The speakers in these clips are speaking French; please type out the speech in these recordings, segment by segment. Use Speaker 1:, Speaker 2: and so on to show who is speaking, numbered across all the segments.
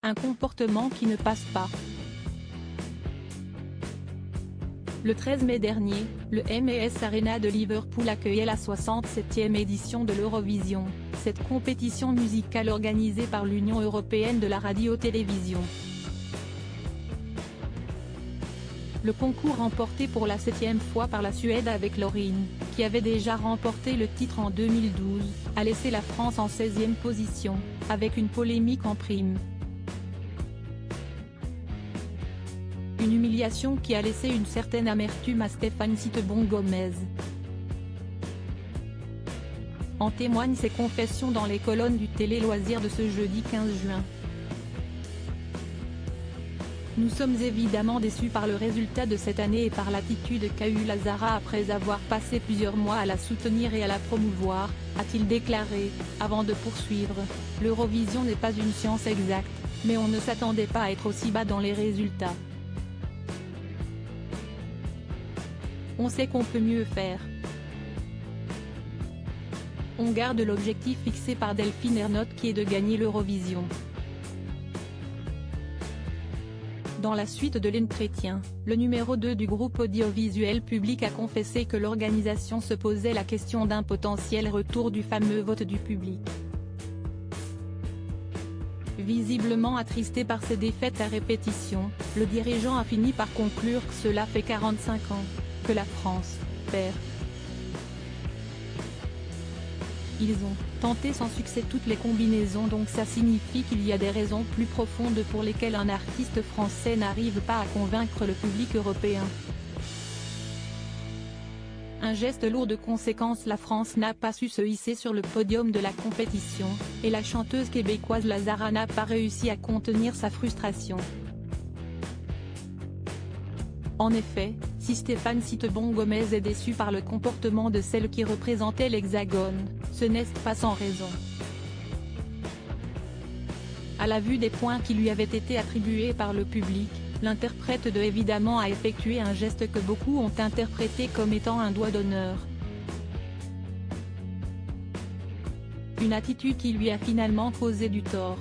Speaker 1: Un comportement qui ne passe pas. Le 13 mai dernier, le M&S Arena de Liverpool accueillait la 67e édition de l'Eurovision, cette compétition musicale organisée par l'Union européenne de la radio-télévision. Le concours remporté pour la 7e fois par la Suède avec Loreen, qui avait déjà remporté le titre en 2012, a laissé la France en 16e position, avec une polémique en prime. Une humiliation qui a laissé une certaine amertume à Stéphane Sittebong-Gomez. En témoignent ses confessions dans les colonnes du Télé Loisirs de ce jeudi 15 juin. Nous sommes évidemment déçus par le résultat de cette année et par l'attitude qu'a eue la Zara après avoir passé plusieurs mois à la soutenir et à la promouvoir, a-t-il déclaré, avant de poursuivre. L'Eurovision n'est pas une science exacte, mais on ne s'attendait pas à être aussi bas dans les résultats. On sait qu'on peut mieux faire. On garde l'objectif fixé par Delphine Ernotte qui est de gagner l'Eurovision. Dans la suite de l'entretien, le numéro 2 du groupe audiovisuel public a confessé que l'organisation se posait la question d'un potentiel retour du fameux vote du public. Visiblement attristé par ses défaites à répétition, le dirigeant a fini par conclure que cela fait 45 ans que la France perd. Ils ont tenté sans succès toutes les combinaisons, donc ça signifie qu'il y a des raisons plus profondes pour lesquelles un artiste français n'arrive pas à convaincre le public européen. Un geste lourd de conséquences. La France n'a pas su se hisser sur le podium de la compétition, et la chanteuse québécoise la Zara n'a pas réussi à contenir sa frustration. En effet, si Stéphane Sittebong-Gomez est déçu par le comportement de celle qui représentait l'Hexagone, ce n'est pas sans raison. À la vue des points qui lui avaient été attribués par le public, l'interprète de évidemment a effectué un geste que beaucoup ont interprété comme étant un doigt d'honneur. Une attitude qui lui a finalement causé du tort.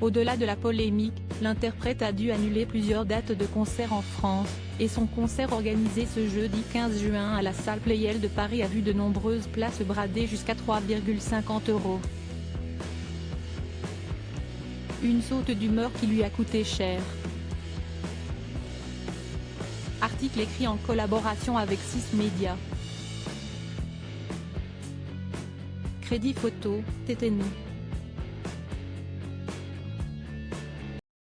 Speaker 1: Au-delà de la polémique, l'interprète a dû annuler plusieurs dates de concerts en France, et son concert organisé ce jeudi 15 juin à la salle Pleyel de Paris a vu de nombreuses places bradées jusqu'à 3,50 €. Une saute d'humeur qui lui a coûté cher. Article écrit en collaboration avec 6 médias. Crédit photo, TTNU.